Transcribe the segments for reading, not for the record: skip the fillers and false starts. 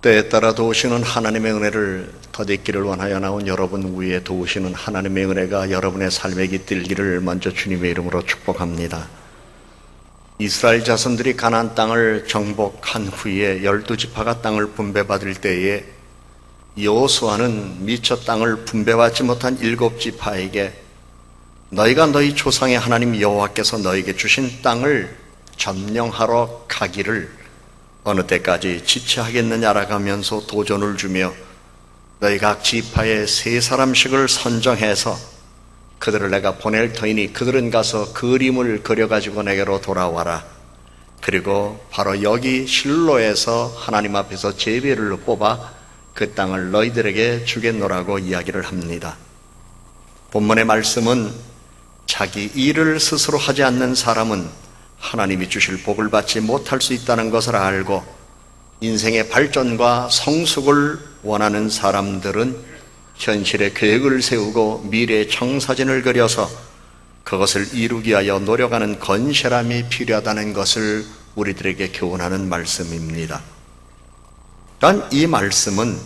때에 따라 도우시는 하나님의 은혜를 더디기를 원하여 나온 여러분 위에 도우시는 하나님의 은혜가 여러분의 삶에 깃들기를 먼저 주님의 이름으로 축복합니다. 이스라엘 자손들이 가나안 땅을 정복한 후에 12지파가 땅을 분배받을 때에 여호수아는 미처 땅을 분배받지 못한 7지파에게 너희가 너희 조상의 하나님 여호와께서 너희에게 주신 땅을 점령하러 가기를 어느 때까지 지체하겠느냐라고 하면서 도전을 주며 너희 각 지파에 3사람씩을 선정해서 그들을 내가 보낼 터이니 그들은 가서 그림을 그려가지고 내게로 돌아와라. 그리고 바로 여기 실로에서 하나님 앞에서 제비를 뽑아 그 땅을 너희들에게 주겠노라고 이야기를 합니다. 본문의 말씀은 자기 일을 스스로 하지 않는 사람은 하나님이 주실 복을 받지 못할 수 있다는 것을 알고 인생의 발전과 성숙을 원하는 사람들은 현실의 계획을 세우고 미래의 청사진을 그려서 그것을 이루기 위하여 노력하는 건실함이 필요하다는 것을 우리들에게 교훈하는 말씀입니다. 단 이 말씀은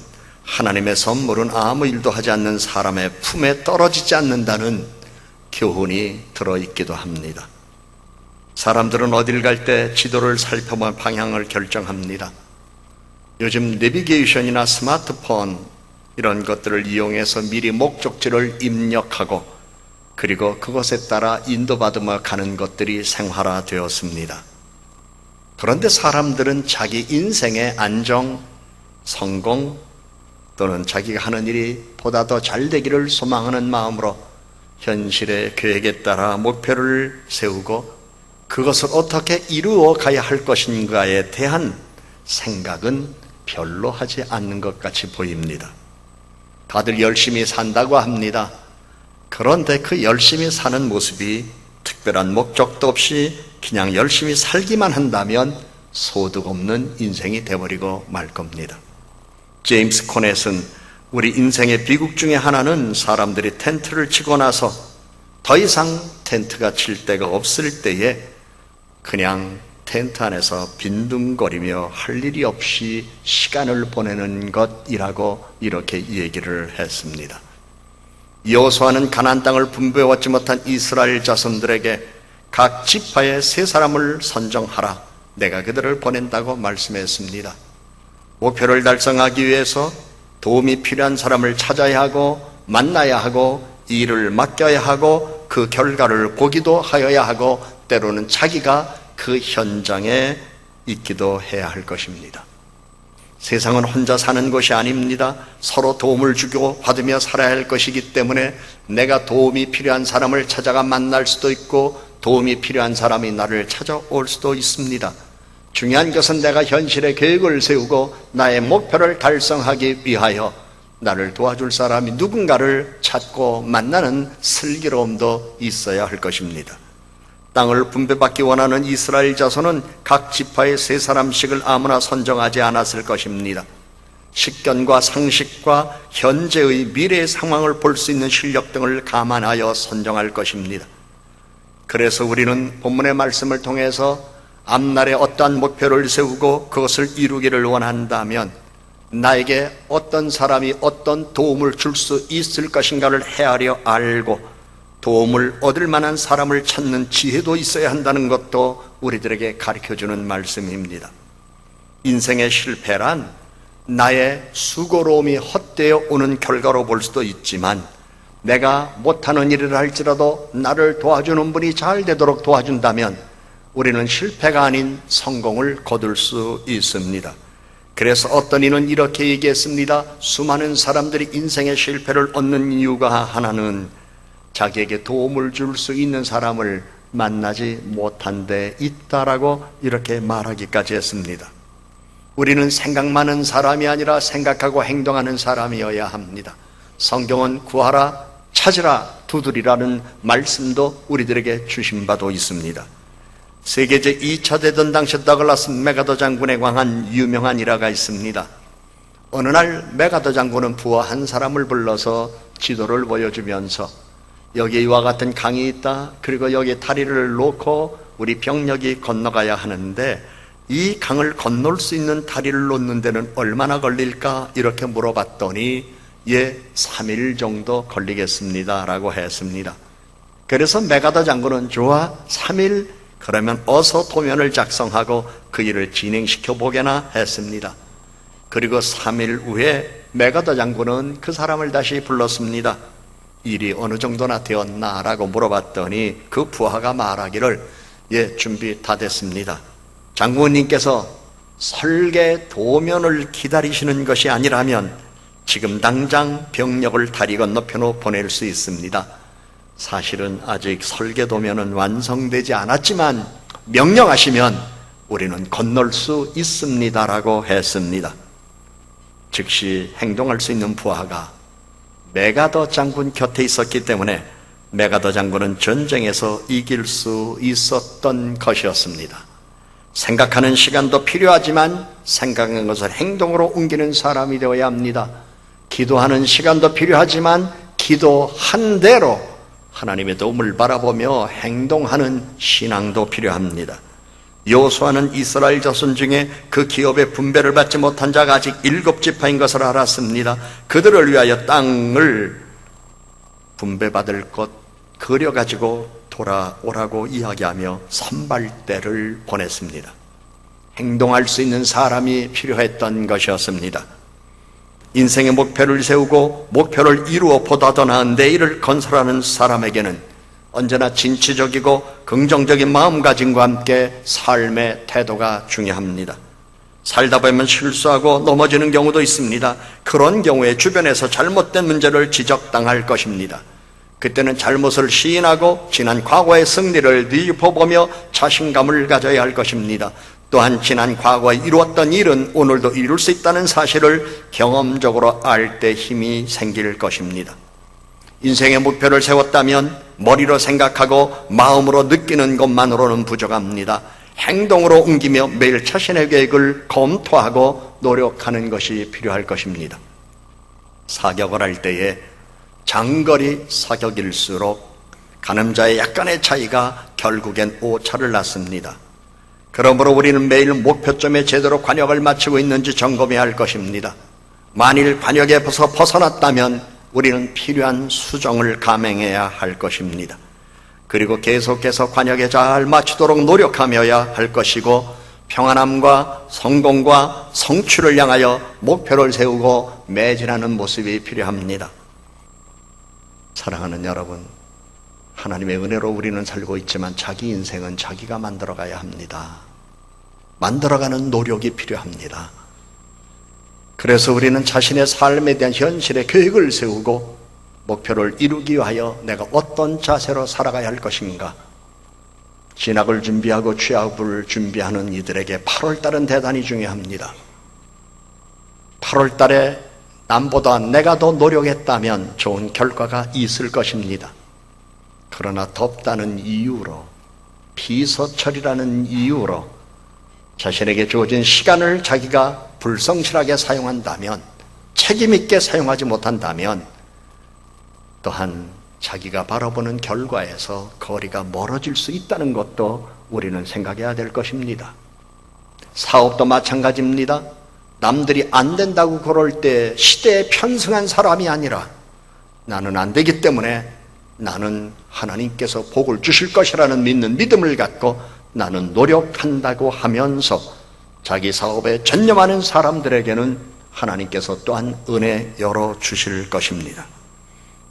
하나님의 선물은 아무 일도 하지 않는 사람의 품에 떨어지지 않는다는 교훈이 들어있기도 합니다. 사람들은 어딜 갈 때 지도를 살펴보면 방향을 결정합니다. 요즘 내비게이션이나 스마트폰 이런 것들을 이용해서 미리 목적지를 입력하고 그리고 그것에 따라 인도받으며 가는 것들이 생활화되었습니다. 그런데 사람들은 자기 인생의 안정, 성공 또는 자기가 하는 일이 보다 더 잘 되기를 소망하는 마음으로 현실의 계획에 따라 목표를 세우고 그것을 어떻게 이루어 가야 할 것인가에 대한 생각은 별로 하지 않는 것 같이 보입니다. 다들 열심히 산다고 합니다. 그런데 그 열심히 사는 모습이 특별한 목적도 없이 그냥 열심히 살기만 한다면 소득 없는 인생이 되어버리고 말 겁니다. 제임스 코넷은 우리 인생의 비극 중에 하나는 사람들이 텐트를 치고 나서 더 이상 텐트가 칠 데가 없을 때에 그냥 텐트 안에서 빈둥거리며 할 일이 없이 시간을 보내는 것이라고 이렇게 얘기를 했습니다. 여호수아는 가나안 땅을 분배받지 못한 이스라엘 자손들에게 각 지파에 3사람을 선정하라. 내가 그들을 보낸다고 말씀했습니다. 목표를 달성하기 위해서 도움이 필요한 사람을 찾아야 하고 만나야 하고 일을 맡겨야 하고 그 결과를 보기도 하여야 하고 때로는 자기가 그 현장에 있기도 해야 할 것입니다. 세상은 혼자 사는 것이 아닙니다. 서로 도움을 주고 받으며 살아야 할 것이기 때문에 내가 도움이 필요한 사람을 찾아가 만날 수도 있고 도움이 필요한 사람이 나를 찾아올 수도 있습니다. 중요한 것은 내가 현실의 계획을 세우고 나의 목표를 달성하기 위하여 나를 도와줄 사람이 누군가를 찾고 만나는 슬기로움도 있어야 할 것입니다. 땅을 분배받기 원하는 이스라엘 자손은 각 지파의 3사람씩을 아무나 선정하지 않았을 것입니다. 식견과 상식과 현재의 미래의 상황을 볼 수 있는 실력 등을 감안하여 선정할 것입니다. 그래서 우리는 본문의 말씀을 통해서 앞날에 어떠한 목표를 세우고 그것을 이루기를 원한다면 나에게 어떤 사람이 어떤 도움을 줄 수 있을 것인가를 헤아려 알고 도움을 얻을 만한 사람을 찾는 지혜도 있어야 한다는 것도 우리들에게 가르쳐주는 말씀입니다. 인생의 실패란 나의 수고로움이 헛되어 오는 결과로 볼 수도 있지만 내가 못하는 일을 할지라도 나를 도와주는 분이 잘 되도록 도와준다면 우리는 실패가 아닌 성공을 거둘 수 있습니다. 그래서 어떤 이는 이렇게 얘기했습니다. 수많은 사람들이 인생의 실패를 얻는 이유가 하나는 자기에게 도움을 줄 수 있는 사람을 만나지 못한 데 있다라고 이렇게 말하기까지 했습니다. 우리는 생각 많은 사람이 아니라 생각하고 행동하는 사람이어야 합니다. 성경은 구하라, 찾으라, 두드리라는 말씀도 우리들에게 주신 바도 있습니다. 세계 제2차 대전 당시 더글라스 메가더 장군에 관한 유명한 일화가 있습니다. 어느 날 메가더 장군은 부하 한 사람을 불러서 지도를 보여주면서 여기 이와 같은 강이 있다. 그리고 여기 다리를 놓고 우리 병력이 건너가야 하는데 이 강을 건널 수 있는 다리를 놓는 데는 얼마나 걸릴까? 이렇게 물어봤더니 3일 정도 걸리겠습니다 라고 했습니다. 그래서 메가더 장군은 좋아, 3일 그러면 어서 도면을 작성하고 그 일을 진행시켜 보게나 했습니다. 그리고 3일 후에 메가더 장군은 그 사람을 다시 불렀습니다. 일이 어느 정도나 되었나? 라고 물어봤더니 그 부하가 말하기를 준비 다 됐습니다. 장군님께서 설계 도면을 기다리시는 것이 아니라면 지금 당장 병력을 다리 건너편으로 보낼 수 있습니다. 사실은 아직 설계 도면은 완성되지 않았지만 명령하시면 우리는 건널 수 있습니다라고 했습니다. 즉시 행동할 수 있는 부하가 메가더 장군 곁에 있었기 때문에 메가더 장군은 전쟁에서 이길 수 있었던 것이었습니다. 생각하는 시간도 필요하지만 생각한 것을 행동으로 옮기는 사람이 되어야 합니다. 기도하는 시간도 필요하지만 기도한 대로 하나님의 도움을 바라보며 행동하는 신앙도 필요합니다. 여호수아는 이스라엘 자손 중에 그 기업의 분배를 받지 못한 자가 아직 7지파인 것을 알았습니다. 그들을 위하여 땅을 분배받을 것 그려가지고 돌아오라고 이야기하며 선발대를 보냈습니다. 행동할 수 있는 사람이 필요했던 것이었습니다. 인생의 목표를 세우고 목표를 이루어 보다 더 나은 내일을 건설하는 사람에게는 언제나 진취적이고 긍정적인 마음가짐과 함께 삶의 태도가 중요합니다. 살다 보면 실수하고 넘어지는 경우도 있습니다. 그런 경우에 주변에서 잘못된 문제를 지적당할 것입니다. 그때는 잘못을 시인하고 지난 과거의 승리를 뒤집어보며 자신감을 가져야 할 것입니다. 또한 지난 과거에 이루었던 일은 오늘도 이룰 수 있다는 사실을 경험적으로 알 때 힘이 생길 것입니다. 인생의 목표를 세웠다면 머리로 생각하고 마음으로 느끼는 것만으로는 부족합니다. 행동으로 옮기며 매일 자신의 계획을 검토하고 노력하는 것이 필요할 것입니다. 사격을 할 때에 장거리 사격일수록 가늠자의 약간의 차이가 결국엔 오차를 낳습니다. 그러므로 우리는 매일 목표점에 제대로 관역을 맞추고 있는지 점검해야 할 것입니다. 만일 관역에서 벗어났다면 우리는 필요한 수정을 감행해야 할 것입니다. 그리고 계속해서 관역에 잘 맞추도록 노력하며야 할 것이고 평안함과 성공과 성취를 향하여 목표를 세우고 매진하는 모습이 필요합니다. 사랑하는 여러분, 하나님의 은혜로 우리는 살고 있지만 자기 인생은 자기가 만들어가야 합니다. 만들어가는 노력이 필요합니다. 그래서 우리는 자신의 삶에 대한 현실의 계획을 세우고 목표를 이루기 위하여 내가 어떤 자세로 살아가야 할 것인가. 진학을 준비하고 취업을 준비하는 이들에게 8월달은 대단히 중요합니다. 8월달에 남보다 내가 더 노력했다면 좋은 결과가 있을 것입니다. 그러나 덥다는 이유로, 비서철이라는 이유로 자신에게 주어진 시간을 자기가 불성실하게 사용한다면, 책임있게 사용하지 못한다면 또한 자기가 바라보는 결과에서 거리가 멀어질 수 있다는 것도 우리는 생각해야 될 것입니다. 사업도 마찬가지입니다. 남들이 안 된다고 그럴 때 시대에 편승한 사람이 아니라 나는 안 되기 때문에 나는 하나님께서 복을 주실 것이라는 믿는 믿음을 갖고 나는 노력한다고 하면서 자기 사업에 전념하는 사람들에게는 하나님께서 또한 은혜 열어주실 것입니다.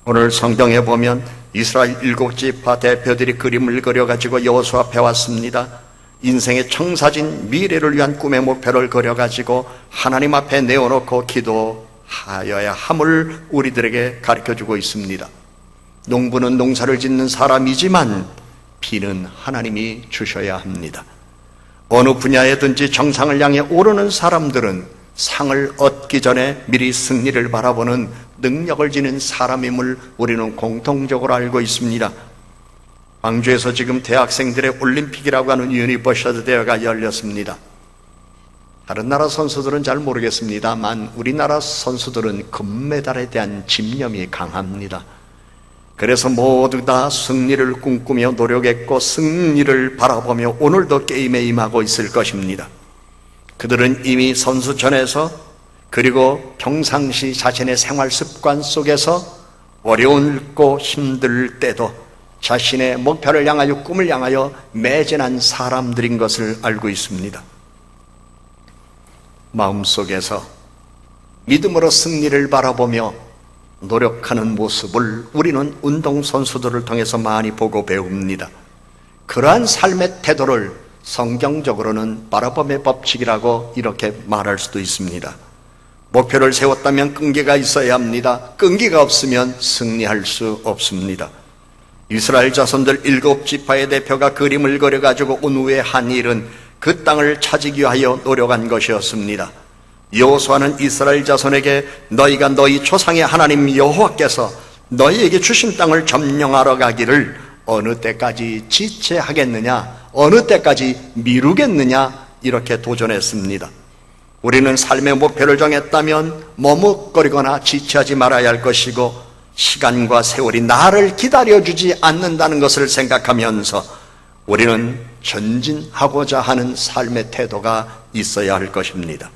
오늘 성경에 보면 이스라엘 7지파 대표들이 그림을 그려가지고 여호수아 앞에 왔습니다. 인생의 청사진 미래를 위한 꿈의 목표를 그려가지고 하나님 앞에 내어놓고 기도하여야 함을 우리들에게 가르쳐주고 있습니다. 농부는 농사를 짓는 사람이지만 비는 하나님이 주셔야 합니다. 어느 분야에든지 정상을 향해 오르는 사람들은 상을 얻기 전에 미리 승리를 바라보는 능력을 지닌 사람임을 우리는 공통적으로 알고 있습니다. 광주에서 지금 대학생들의 올림픽이라고 하는 유니버시아드 대회가 열렸습니다. 다른 나라 선수들은 잘 모르겠습니다만 우리나라 선수들은 금메달에 대한 집념이 강합니다. 그래서 모두 다 승리를 꿈꾸며 노력했고 승리를 바라보며 오늘도 게임에 임하고 있을 것입니다. 그들은 이미 선수촌에서 그리고 평상시 자신의 생활 습관 속에서 어려웠고 힘들 때도 자신의 목표를 향하여 꿈을 향하여 매진한 사람들인 것을 알고 있습니다. 마음속에서 믿음으로 승리를 바라보며 노력하는 모습을 우리는 운동선수들을 통해서 많이 보고 배웁니다. 그러한 삶의 태도를 성경적으로는 바라봄의 법칙이라고 이렇게 말할 수도 있습니다. 목표를 세웠다면 끈기가 있어야 합니다. 끈기가 없으면 승리할 수 없습니다. 이스라엘 자손들 7지파의 대표가 그림을 그려가지고 온 후에 한 일은 그 땅을 차지기 위하여 노력한 것이었습니다. 여호수아는 이스라엘 자손에게 너희가 너희 조상의 하나님 여호와께서 너희에게 주신 땅을 점령하러 가기를 어느 때까지 지체하겠느냐, 어느 때까지 미루겠느냐 이렇게 도전했습니다. 우리는 삶의 목표를 정했다면 머뭇거리거나 지체하지 말아야 할 것이고 시간과 세월이 나를 기다려주지 않는다는 것을 생각하면서 우리는 전진하고자 하는 삶의 태도가 있어야 할 것입니다.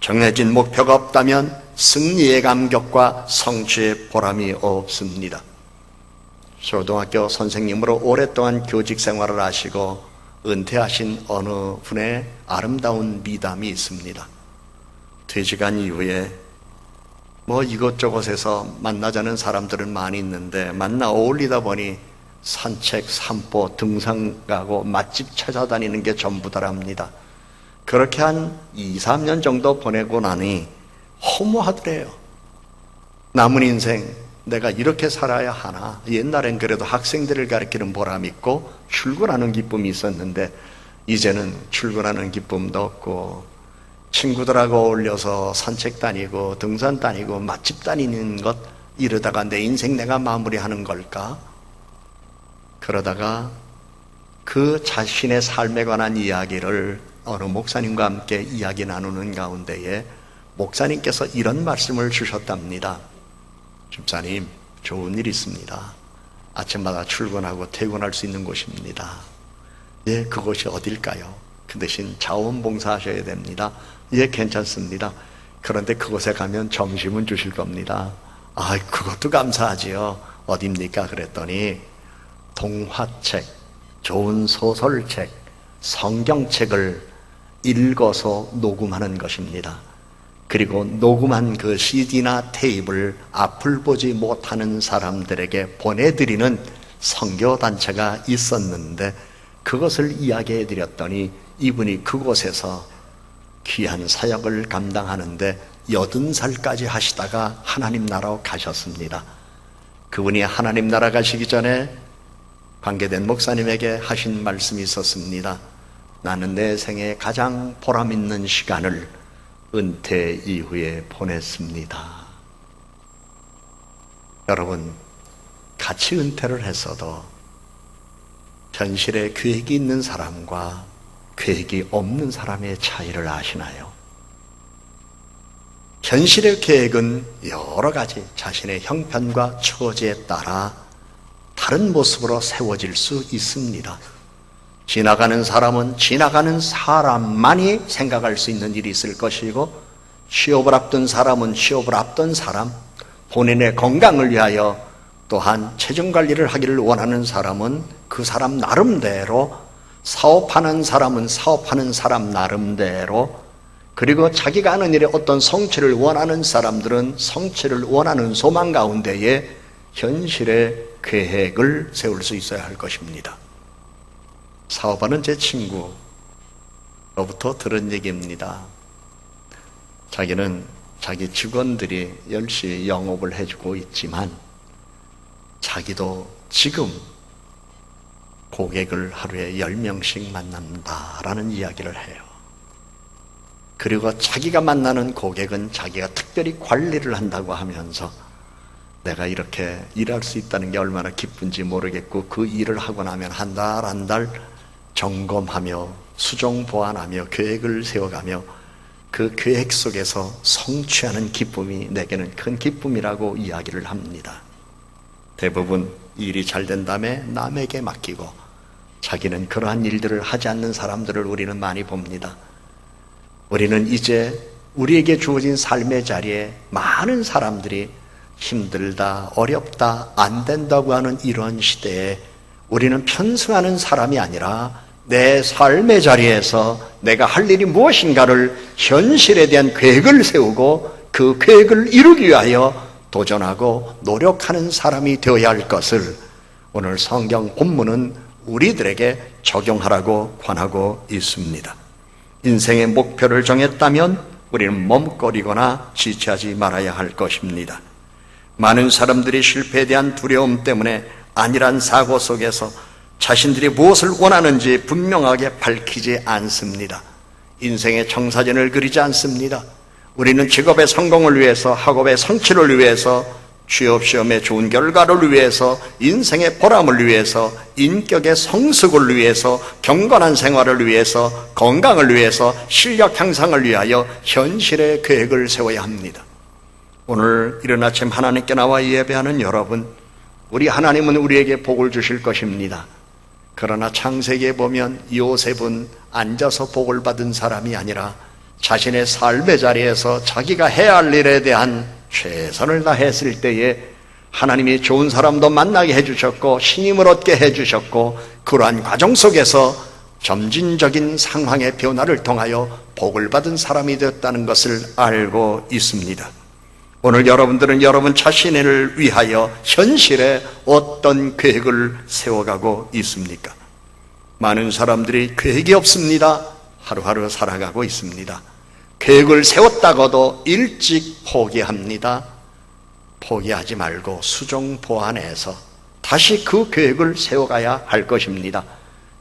정해진 목표가 없다면 승리의 감격과 성취의 보람이 없습니다. 초등학교 선생님으로 오랫동안 교직 생활을 하시고 은퇴하신 어느 분의 아름다운 미담이 있습니다. 퇴직한 이후에 이곳저곳에서 만나자는 사람들은 많이 있는데 만나 어울리다 보니 산책, 산보, 등산 가고 맛집 찾아다니는 게 전부다랍니다. 그렇게 한 2, 3년 정도 보내고 나니 허무하더래요. 남은 인생 내가 이렇게 살아야 하나. 옛날엔 그래도 학생들을 가르치는 보람이 있고 출근하는 기쁨이 있었는데 이제는 출근하는 기쁨도 없고 친구들하고 어울려서 산책 다니고 등산 다니고 맛집 다니는 것, 이러다가 내 인생 내가 마무리하는 걸까? 그러다가 그 자신의 삶에 관한 이야기를 어느 목사님과 함께 이야기 나누는 가운데에 목사님께서 이런 말씀을 주셨답니다. 집사님, 좋은 일이 있습니다. 아침마다 출근하고 퇴근할 수 있는 곳입니다. 예, 그곳이 어딜까요? 그 대신 자원봉사하셔야 됩니다. 예, 괜찮습니다. 그런데 그곳에 가면 점심은 주실 겁니다. 아, 그것도 감사하지요. 어딥니까? 그랬더니 동화책, 좋은 소설책, 성경책을 읽어서 녹음하는 것입니다. 그리고 녹음한 그 CD나 테이프를 앞을 보지 못하는 사람들에게 보내드리는 선교단체가 있었는데 그것을 이야기해 드렸더니 이분이 그곳에서 귀한 사역을 감당하는데 80살까지 하시다가 하나님 나라로 가셨습니다. 그분이 하나님 나라 가시기 전에 관계된 목사님에게 하신 말씀이 있었습니다. 나는 내 생에 가장 보람 있는 시간을 은퇴 이후에 보냈습니다. 여러분, 같이 은퇴를 했어도 현실에 계획이 있는 사람과 계획이 없는 사람의 차이를 아시나요? 현실의 계획은 여러 가지 자신의 형편과 처지에 따라 다른 모습으로 세워질 수 있습니다. 지나가는 사람은 지나가는 사람만이 생각할 수 있는 일이 있을 것이고 취업을 앞둔 사람은 취업을 앞둔 사람, 본인의 건강을 위하여 또한 체중관리를 하기를 원하는 사람은 그 사람 나름대로, 사업하는 사람은 사업하는 사람 나름대로, 그리고 자기가 하는 일에 어떤 성취를 원하는 사람들은 성취를 원하는 소망 가운데에 현실의 계획을 세울 수 있어야 할 것입니다. 사업하는 제 친구로부터 들은 얘기입니다. 자기는 자기 직원들이 열심히 영업을 해주고 있지만 자기도 지금 고객을 하루에 10명씩 만난다라는 이야기를 해요. 그리고 자기가 만나는 고객은 자기가 특별히 관리를 한다고 하면서 내가 이렇게 일할 수 있다는 게 얼마나 기쁜지 모르겠고 그 일을 하고 나면 한 달 한 달 점검하며 수정 보완하며 계획을 세워가며 그 계획 속에서 성취하는 기쁨이 내게는 큰 기쁨이라고 이야기를 합니다. 대부분 일이 잘 된 다음에 남에게 맡기고 자기는 그러한 일들을 하지 않는 사람들을 우리는 많이 봅니다. 우리는 이제 우리에게 주어진 삶의 자리에 많은 사람들이 힘들다, 어렵다, 안 된다고 하는 이런 시대에 우리는 편승하는 사람이 아니라 내 삶의 자리에서 내가 할 일이 무엇인가를 현실에 대한 계획을 세우고 그 계획을 이루기 위하여 도전하고 노력하는 사람이 되어야 할 것을 오늘 성경 본문은 우리들에게 적용하라고 권하고 있습니다. 인생의 목표를 정했다면 우리는 멈거리거나 지체하지 말아야 할 것입니다. 많은 사람들이 실패에 대한 두려움 때문에 안일한 사고 속에서 자신들이 무엇을 원하는지 분명하게 밝히지 않습니다. 인생의 청사진을 그리지 않습니다. 우리는 직업의 성공을 위해서, 학업의 성취를 위해서, 취업시험의 좋은 결과를 위해서, 인생의 보람을 위해서, 인격의 성숙을 위해서, 경건한 생활을 위해서, 건강을 위해서, 실력 향상을 위하여 현실의 계획을 세워야 합니다. 오늘 이른 아침 하나님께 나와 예배하는 여러분, 우리 하나님은 우리에게 복을 주실 것입니다. 그러나 창세기에 보면 요셉은 앉아서 복을 받은 사람이 아니라 자신의 삶의 자리에서 자기가 해야 할 일에 대한 최선을 다했을 때에 하나님이 좋은 사람도 만나게 해주셨고 신임을 얻게 해주셨고, 그러한 과정 속에서 점진적인 상황의 변화를 통하여 복을 받은 사람이 되었다는 것을 알고 있습니다. 오늘 여러분들은 여러분 자신을 위하여 현실에 어떤 계획을 세워가고 있습니까? 많은 사람들이 계획이 없습니다. 하루하루 살아가고 있습니다. 계획을 세웠다고도 일찍 포기합니다. 포기하지 말고 수정 보완해서 다시 그 계획을 세워가야 할 것입니다.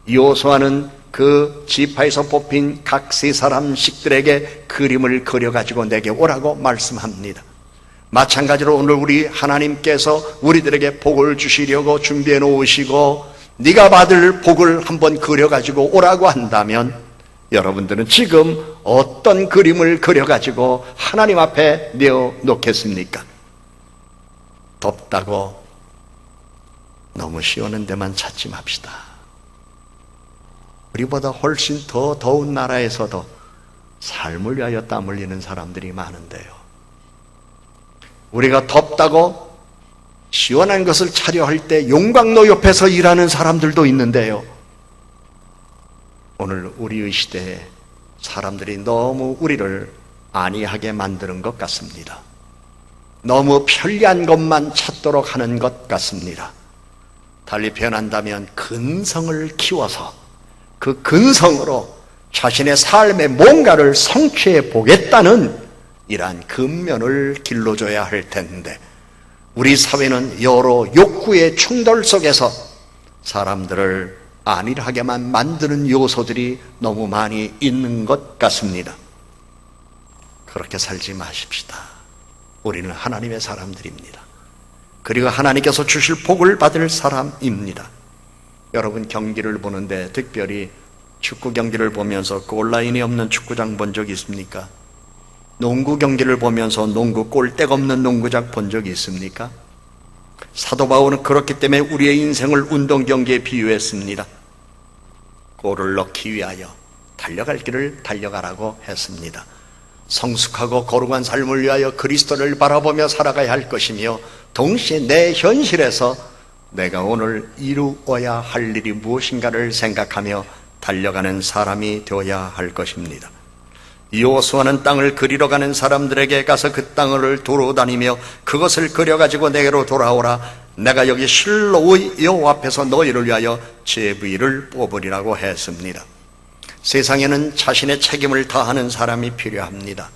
여호수아는 그 지파에서 뽑힌 각 세 사람씩들에게 그림을 그려가지고 내게 오라고 말씀합니다. 마찬가지로 오늘 우리 하나님께서 우리들에게 복을 주시려고 준비해 놓으시고 네가 받을 복을 한번 그려가지고 오라고 한다면 여러분들은 지금 어떤 그림을 그려가지고 하나님 앞에 내어놓겠습니까? 덥다고 너무 시원한 데만 찾지 맙시다. 우리보다 훨씬 더 더운 나라에서도 삶을 위하여 땀 흘리는 사람들이 많은데요. 우리가 덥다고 시원한 것을 차려 할 때 용광로 옆에서 일하는 사람들도 있는데요. 오늘 우리의 시대에 사람들이 너무 우리를 안이하게 만드는 것 같습니다. 너무 편리한 것만 찾도록 하는 것 같습니다. 달리 표현한다면 근성을 키워서 그 근성으로 자신의 삶의 뭔가를 성취해 보겠다는 이러한 근면을 길러줘야 할 텐데, 우리 사회는 여러 욕구의 충돌 속에서 사람들을 안일하게만 만드는 요소들이 너무 많이 있는 것 같습니다. 그렇게 살지 마십시다. 우리는 하나님의 사람들입니다. 그리고 하나님께서 주실 복을 받을 사람입니다. 여러분 경기를 보는데 특별히 축구 경기를 보면서 골라인이 없는 축구장 본 적 있습니까? 농구 경기를 보면서 농구 골대가 없는 농구장 본 적이 있습니까? 사도 바울은 그렇기 때문에 우리의 인생을 운동 경기에 비유했습니다. 골을 넣기 위하여 달려갈 길을 달려가라고 했습니다. 성숙하고 거룩한 삶을 위하여 그리스도를 바라보며 살아가야 할 것이며, 동시에 내 현실에서 내가 오늘 이루어야 할 일이 무엇인가를 생각하며 달려가는 사람이 되어야 할 것입니다. 여호수아는 땅을 그리러 가는 사람들에게 가서 그 땅을 돌아다니며 그것을 그려가지고 내게로 돌아오라. 내가 여기 실로의 여호와 앞에서 너희를 위하여 제부의를 뽑으리라고 했습니다. 세상에는 자신의 책임을 다하는 사람이 필요합니다.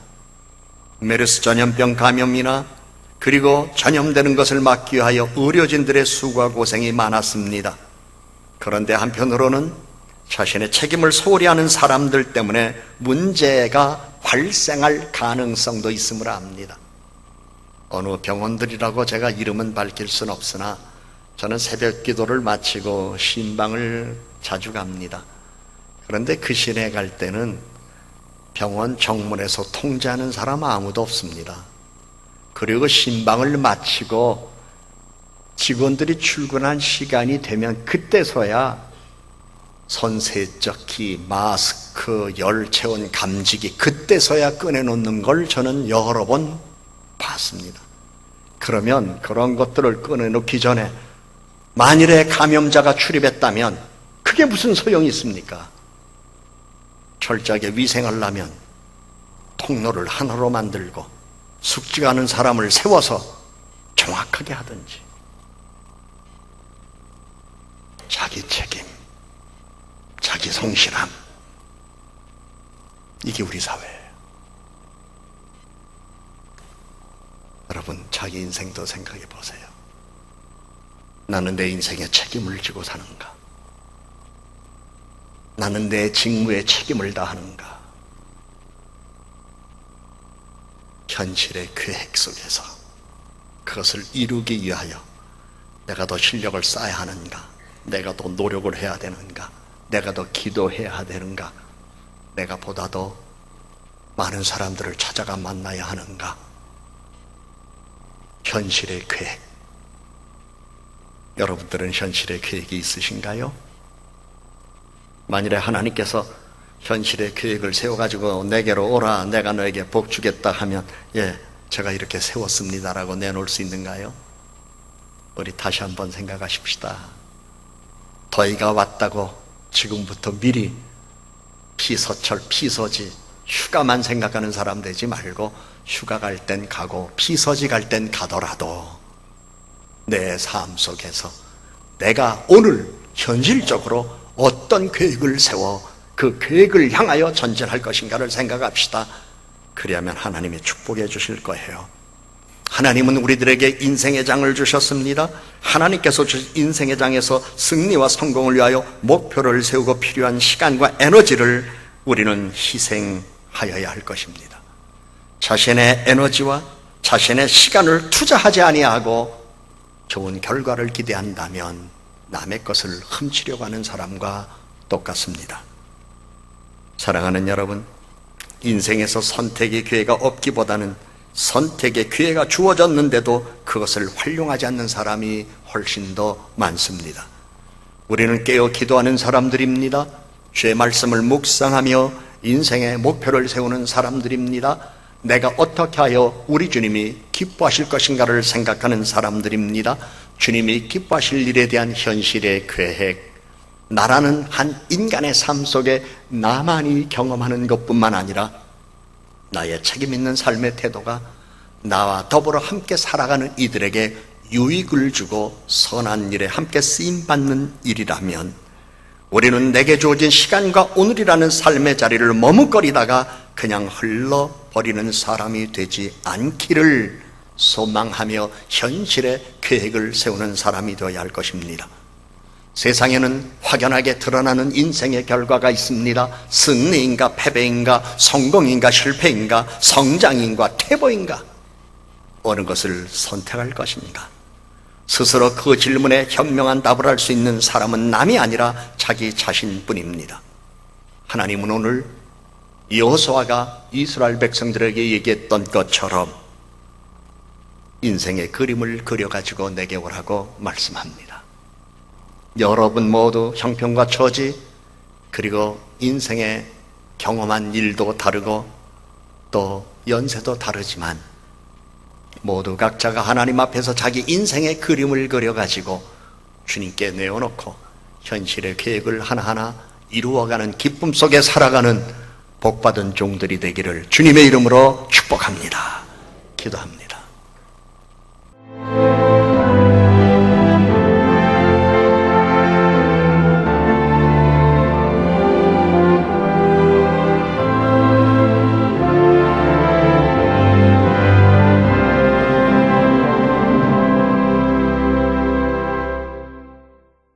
메르스 전염병 감염이나 그리고 전염되는 것을 막기 위하여 의료진들의 수고와 고생이 많았습니다. 그런데 한편으로는 자신의 책임을 소홀히 하는 사람들 때문에 문제가 발생할 가능성도 있음을 압니다. 어느 병원들이라고 제가 이름은 밝힐 수는 없으나 저는 새벽 기도를 마치고 신방을 자주 갑니다. 그런데 그 시내 갈 때는 병원 정문에서 통제하는 사람 아무도 없습니다. 그리고 신방을 마치고 직원들이 출근한 시간이 되면 그때서야 손 세척기, 마스크, 그 열 채운 감직이 그때서야 꺼내놓는 걸 저는 여러 번 봤습니다. 그러면 그런 것들을 꺼내놓기 전에 만일에 감염자가 출입했다면 그게 무슨 소용이 있습니까? 철저하게 위생하려면 통로를 하나로 만들고 숙지가 않은 사람을 세워서 정확하게 하든지. 자기 책임, 자기 성실함, 이게 우리 사회예요. 여러분, 자기 인생도 생각해 보세요. 나는 내 인생에 책임을 지고 사는가? 나는 내 직무에 책임을 다하는가? 현실의 계획 속에서 그것을 이루기 위하여 내가 더 실력을 쌓아야 하는가? 내가 더 노력을 해야 되는가? 내가 더 기도해야 되는가? 내가 보다 더 많은 사람들을 찾아가 만나야 하는가? 현실의 계획. 여러분들은 현실의 계획이 있으신가요? 만일에 하나님께서 현실의 계획을 세워가지고 내게로 오라, 내가 너에게 복 주겠다 하면 예, 제가 이렇게 세웠습니다라고 내놓을 수 있는가요? 우리 다시 한번 생각하십시다. 더위가 왔다고 지금부터 미리 피서철, 피서지, 휴가만 생각하는 사람 되지 말고 휴가 갈 땐 가고 피서지 갈 땐 가더라도 내 삶 속에서 내가 오늘 현실적으로 어떤 계획을 세워 그 계획을 향하여 전진할 것인가를 생각합시다. 그리하면 하나님이 축복해 주실 거예요. 하나님은 우리들에게 인생의 장을 주셨습니다. 하나님께서 주신 인생의 장에서 승리와 성공을 위하여 목표를 세우고 필요한 시간과 에너지를 우리는 희생하여야 할 것입니다. 자신의 에너지와 자신의 시간을 투자하지 아니하고 좋은 결과를 기대한다면 남의 것을 훔치려고 하는 사람과 똑같습니다. 사랑하는 여러분, 인생에서 선택의 기회가 없기보다는 선택의 기회가 주어졌는데도 그것을 활용하지 않는 사람이 훨씬 더 많습니다. 우리는 깨어 기도하는 사람들입니다. 주의 말씀을 묵상하며 인생의 목표를 세우는 사람들입니다. 내가 어떻게 하여 우리 주님이 기뻐하실 것인가를 생각하는 사람들입니다. 주님이 기뻐하실 일에 대한 현실의 계획, 나라는 한 인간의 삶 속에 나만이 경험하는 것뿐만 아니라 나의 책임 있는 삶의 태도가 나와 더불어 함께 살아가는 이들에게 유익을 주고 선한 일에 함께 쓰임받는 일이라면 우리는 내게 주어진 시간과 오늘이라는 삶의 자리를 머뭇거리다가 그냥 흘러버리는 사람이 되지 않기를 소망하며 현실의 계획을 세우는 사람이 되어야 할 것입니다. 세상에는 확연하게 드러나는 인생의 결과가 있습니다. 승리인가 패배인가, 성공인가 실패인가, 성장인가 퇴보인가, 어느 것을 선택할 것인가? 스스로 그 질문에 현명한 답을 할 수 있는 사람은 남이 아니라 자기 자신뿐입니다. 하나님은 오늘 여호수아가 이스라엘 백성들에게 얘기했던 것처럼 인생의 그림을 그려가지고 내게 오라고 말씀합니다. 여러분 모두 형편과 처지 그리고 인생의 경험한 일도 다르고 또 연세도 다르지만 모두 각자가 하나님 앞에서 자기 인생의 그림을 그려가지고 주님께 내어놓고 현실의 계획을 하나하나 이루어가는 기쁨 속에 살아가는 복받은 종들이 되기를 주님의 이름으로 축복합니다. 기도합니다.